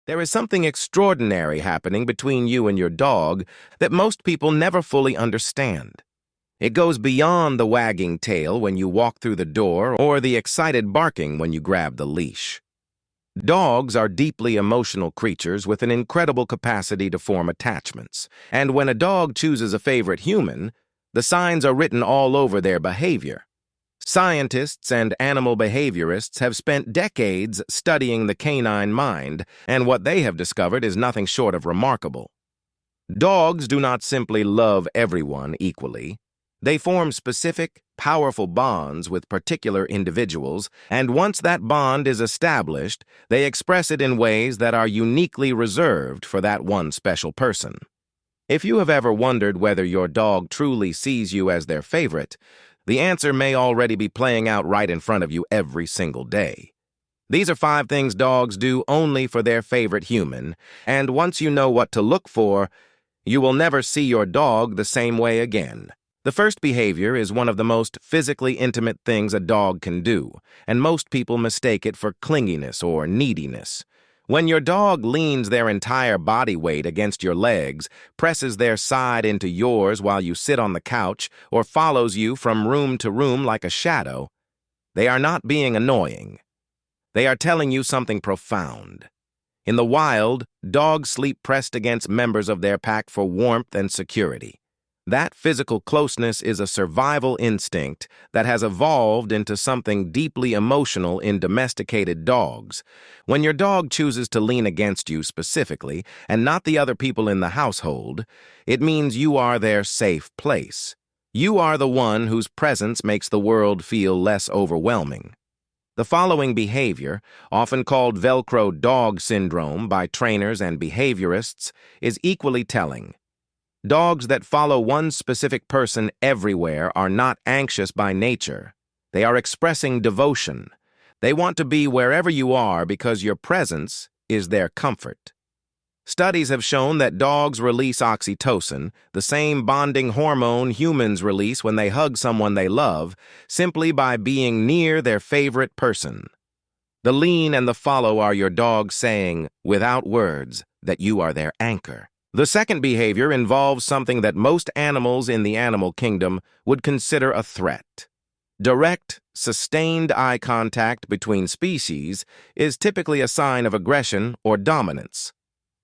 There is something extraordinary happening between you and your dog that most people never fully understand. It goes beyond the wagging tail when you walk through the door or the excited barking when you grab the leash. Dogs are deeply emotional creatures with an incredible capacity to form attachments, and when a dog chooses a favorite human, the signs are written all over their behavior. Scientists and animal behaviorists have spent decades studying the canine mind, and what they have discovered is nothing short of remarkable. Dogs do not simply love everyone equally. They form specific, powerful bonds with particular individuals, and once that bond is established, they express it in ways that are uniquely reserved for that one special person. If you have ever wondered whether your dog truly sees you as their favorite, the answer may already be playing out right in front of you every single day. These are 5 things dogs do only for their favorite human, and once you know what to look for, you will never see your dog the same way again. The first behavior is one of the most physically intimate things a dog can do, and most people mistake it for clinginess or neediness. When your dog leans their entire body weight against your legs, presses their side into yours while you sit on the couch, or follows you from room to room like a shadow, they are not being annoying. They are telling you something profound. In the wild, dogs sleep pressed against members of their pack for warmth and security. That physical closeness is a survival instinct that has evolved into something deeply emotional in domesticated dogs. When your dog chooses to lean against you specifically, and not the other people in the household, it means you are their safe place. You are the one whose presence makes the world feel less overwhelming. The following behavior, often called Velcro dog syndrome by trainers and behaviorists, is equally telling. Dogs that follow one specific person everywhere are not anxious by nature. They are expressing devotion. They want to be wherever you are because your presence is their comfort. Studies have shown that dogs release oxytocin, the same bonding hormone humans release when they hug someone they love, simply by being near their favorite person. The lean and the follow are your dog saying, without words, that you are their anchor. The second behavior involves something that most animals in the animal kingdom would consider a threat. Direct, sustained eye contact between species is typically a sign of aggression or dominance.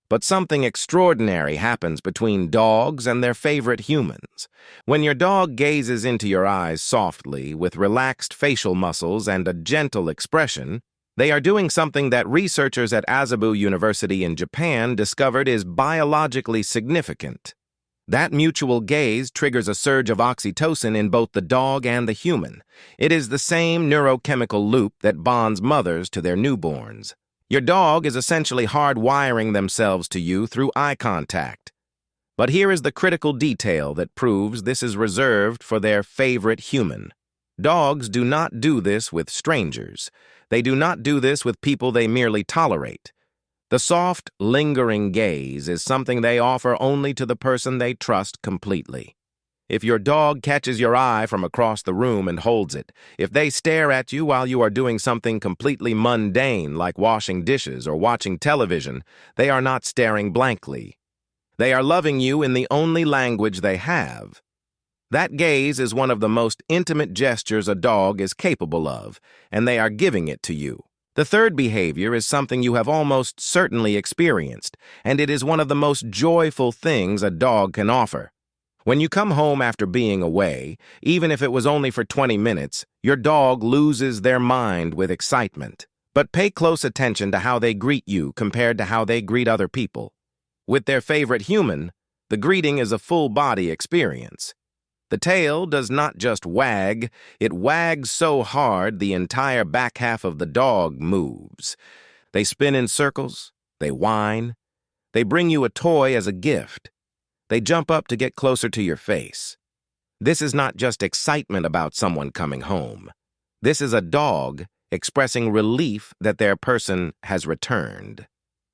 But something extraordinary happens between dogs and their favorite humans. When your dog gazes into your eyes softly, with relaxed facial muscles and a gentle expression, they are doing something that researchers at Azabu University in Japan discovered is biologically significant. That mutual gaze triggers a surge of oxytocin in both the dog and the human. It is the same neurochemical loop that bonds mothers to their newborns. Your dog is essentially hardwiring themselves to you through eye contact. But here is the critical detail that proves this is reserved for their favorite human. Dogs do not do this with strangers. They do not do this with people they merely tolerate. The soft, lingering gaze is something they offer only to the person they trust completely. If your dog catches your eye from across the room and holds it, if they stare at you while you are doing something completely mundane like washing dishes or watching television, they are not staring blankly. They are loving you in the only language they have. That gaze is one of the most intimate gestures a dog is capable of, and they are giving it to you. The third behavior is something you have almost certainly experienced, and it is one of the most joyful things a dog can offer. When you come home after being away, even if it was only for 20 minutes, your dog loses their mind with excitement. But pay close attention to how they greet you compared to how they greet other people. With their favorite human, the greeting is a full-body experience. The tail does not just wag, it wags so hard the entire back half of the dog moves. They spin in circles, they whine, they bring you a toy as a gift. They jump up to get closer to your face. This is not just excitement about someone coming home. This is a dog expressing relief that their person has returned.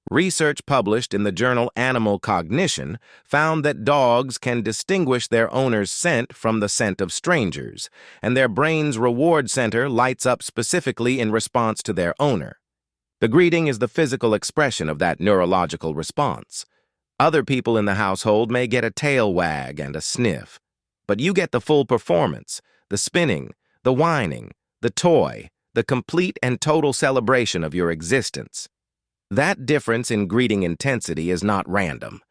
Research published in the journal Animal Cognition found that dogs can distinguish their owner's scent from the scent of strangers, and their brain's reward center lights up specifically in response to their owner. The greeting is the physical expression of that neurological response. Other people in the household may get a tail wag and a sniff, but you get the full performance, the spinning, the whining, the toy, the complete and total celebration of your existence. That difference in greeting intensity is not random.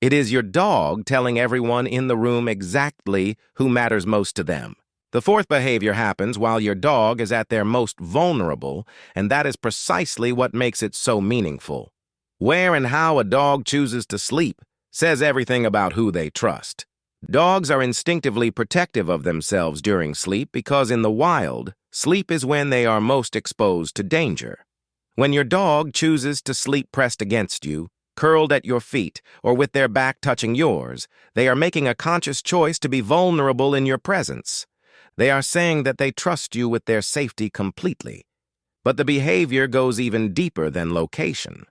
It is your dog telling everyone in the room exactly who matters most to them. The fourth behavior happens while your dog is at their most vulnerable, and that is precisely what makes it so meaningful. Where and how a dog chooses to sleep says everything about who they trust. Dogs are instinctively protective of themselves during sleep because in the wild, sleep is when they are most exposed to danger. When your dog chooses to sleep pressed against you, curled at your feet, or with their back touching yours, they are making a conscious choice to be vulnerable in your presence. They are saying that they trust you with their safety completely. But the behavior goes even deeper than location.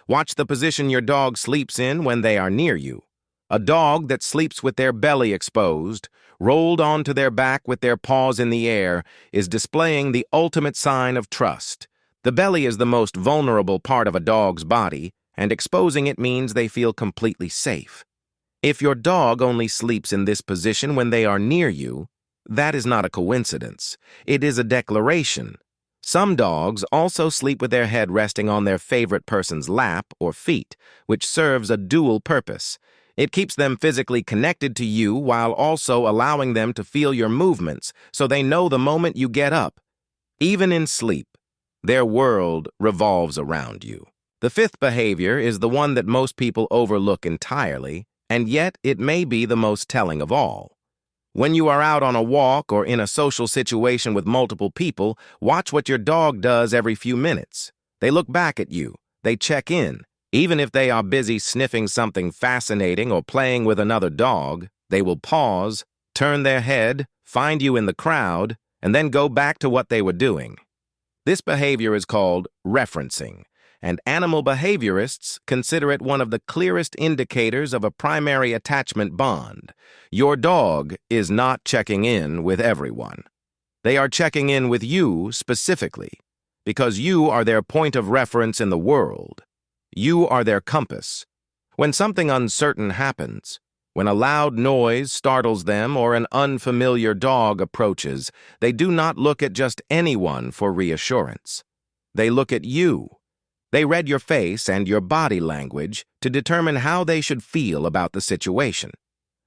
Watch the position your dog sleeps in when they are near you. A dog that sleeps with their belly exposed, rolled onto their back with their paws in the air, is displaying the ultimate sign of trust. The belly is the most vulnerable part of a dog's body, and exposing it means they feel completely safe. If your dog only sleeps in this position when they are near you, that is not a coincidence. It is a declaration. Some dogs also sleep with their head resting on their favorite person's lap or feet, which serves a dual purpose. It keeps them physically connected to you while also allowing them to feel your movements so they know the moment you get up. Even in sleep, their world revolves around you. The fifth behavior is the one that most people overlook entirely, and yet it may be the most telling of all. When you are out on a walk or in a social situation with multiple people, watch what your dog does every few minutes. They look back at you. They check in. Even if they are busy sniffing something fascinating or playing with another dog, they will pause, turn their head, find you in the crowd, and then go back to what they were doing. This behavior is called referencing, and animal behaviorists consider it one of the clearest indicators of a primary attachment bond. Your dog is not checking in with everyone. They are checking in with you specifically, because you are their point of reference in the world. You are their compass. When something uncertain happens, when a loud noise startles them or an unfamiliar dog approaches, they do not look at just anyone for reassurance. They look at you. They read your face and your body language to determine how they should feel about the situation.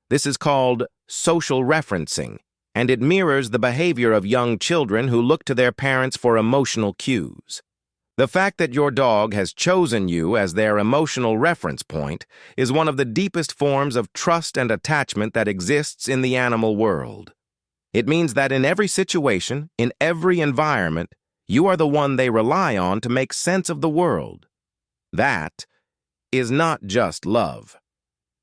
This is called social referencing, and it mirrors the behavior of young children who look to their parents for emotional cues. The fact that your dog has chosen you as their emotional reference point is one of the deepest forms of trust and attachment that exists in the animal world. It means that in every situation, in every environment, you are the one they rely on to make sense of the world. That is not just love.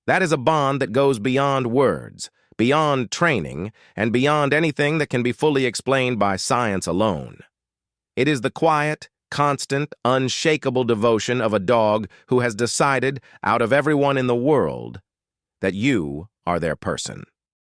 That is a bond that goes beyond words, beyond training, and beyond anything that can be fully explained by science alone. It is the quiet, constant, unshakable devotion of a dog who has decided, out of everyone in the world, that you are their person.